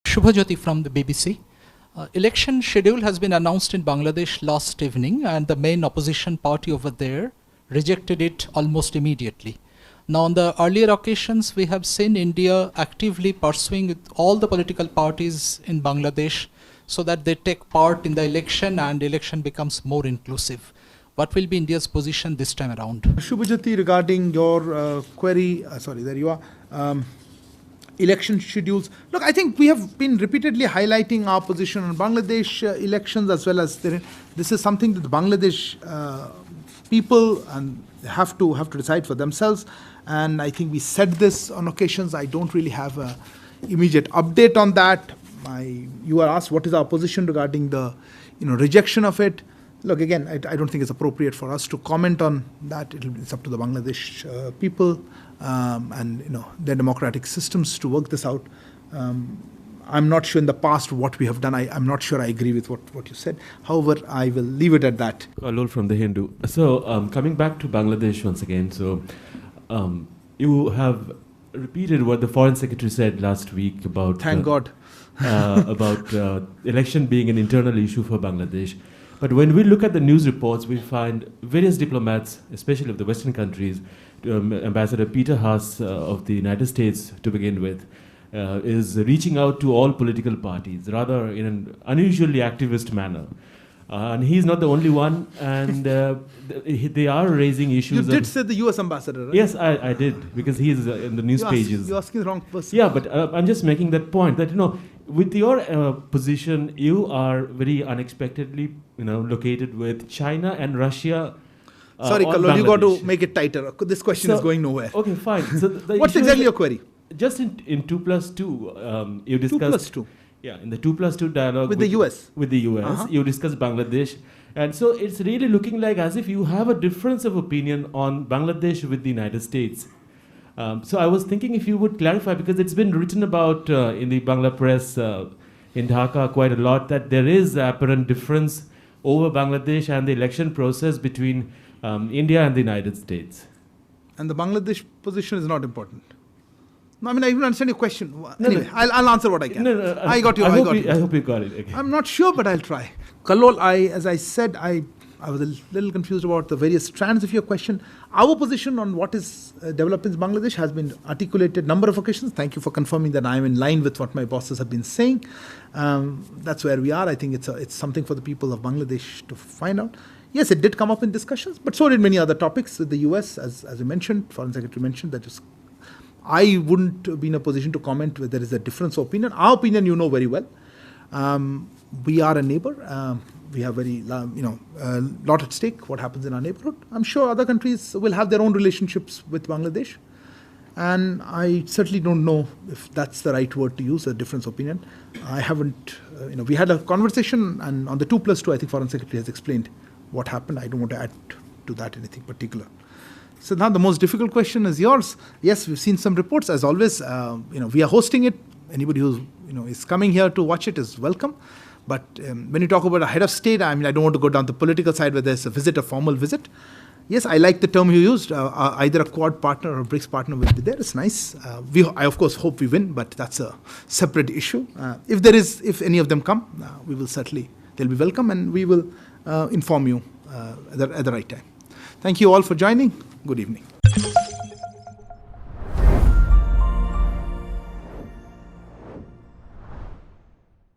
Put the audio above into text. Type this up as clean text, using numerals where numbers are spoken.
Shubhajyoti from the BBC. Election schedule has been announced in Bangladesh last evening, and the main opposition party over there rejected it almost immediately. Now, on the earlier occasions, we have seen India actively pursuing all the political parties in Bangladesh so that they take part in the election and election becomes more inclusive. What will be India's position this time around? Shubhajyoti, regarding your query, there you are. Election schedules. Look, I think we have been repeatedly highlighting our position on Bangladesh elections, as well as this is something that the Bangladesh people and have to decide for themselves. And I think we said this on occasions. I don't really have an immediate update on that. You are asked what is our position regarding the rejection of it. Look, again, I don't think it's appropriate for us to comment on that. It's up to the Bangladesh people and their democratic systems to work this out. I'm not sure in the past what we have done. I'm not sure I agree with what you said. However, I will leave it at that. Kalol from the Hindu. So coming back to Bangladesh once again. So you have repeated what the Foreign Secretary said last week about Thank God. about election being an internal issue for Bangladesh. But when we look at the news reports, we find various diplomats, especially of the Western countries, Ambassador Peter Haas of the United States to begin with, is reaching out to all political parties, rather in an unusually activist manner. And he's not the only one, and they are raising issues. You did say the US ambassador, right? Yes, I did, because he is in the news pages. You're asking the wrong person. Yeah, but I'm just making that point that, with your position, you are very unexpectedly, located with China and Russia. Sorry, Kalol, you got to make it tighter. This question is going nowhere. Okay, fine. So what's exactly your query? Just in 2+2, you discussed... 2+2? Yeah, in the 2+2 dialogue with the US. With the US, you discussed Bangladesh. And so it's really looking like as if you have a difference of opinion on Bangladesh with the United States. So I was thinking if you would clarify, because it's been written about in the Bangla press in Dhaka quite a lot, that there is apparent difference over Bangladesh and the election process between India and the United States. And the Bangladesh position is not important. No, I didn't understand your question. Anyway, I'll answer what I can. No, I got you. I hope you got it. Okay. I'm not sure, but I'll try. Kalol, as I said, I was a little confused about the various strands of your question. Our position on what is developing in Bangladesh has been articulated number of occasions. Thank you for confirming that I'm in line with what my bosses have been saying. That's where we are. I think it's something for the people of Bangladesh to find out. Yes, it did come up in discussions, but so did many other topics with the US, as you mentioned, Foreign Secretary mentioned, that is, I wouldn't be in a position to comment whether there is a difference of opinion. Our opinion, you know very well. We are a neighbor. We have very, lot at stake, what happens in our neighborhood. I'm sure other countries will have their own relationships with Bangladesh. And I certainly don't know if that's the right word to use, a difference of opinion. I haven't, we had a conversation, and on the 2+2, I think Foreign Secretary has explained what happened. I don't want to add to that anything particular. So now the most difficult question is yours. Yes, we've seen some reports. As always, we are hosting it. Anybody who is coming here to watch it is welcome. But when you talk about a head of state, I don't want to go down the political side where there's a formal visit. Yes, I like the term you used. Either a Quad partner or a BRICS partner will be there. It's nice. I of course hope we win, but that's a separate issue. If any of them come, they'll be welcome, and we will inform you at the right time. Thank you all for joining. Good evening.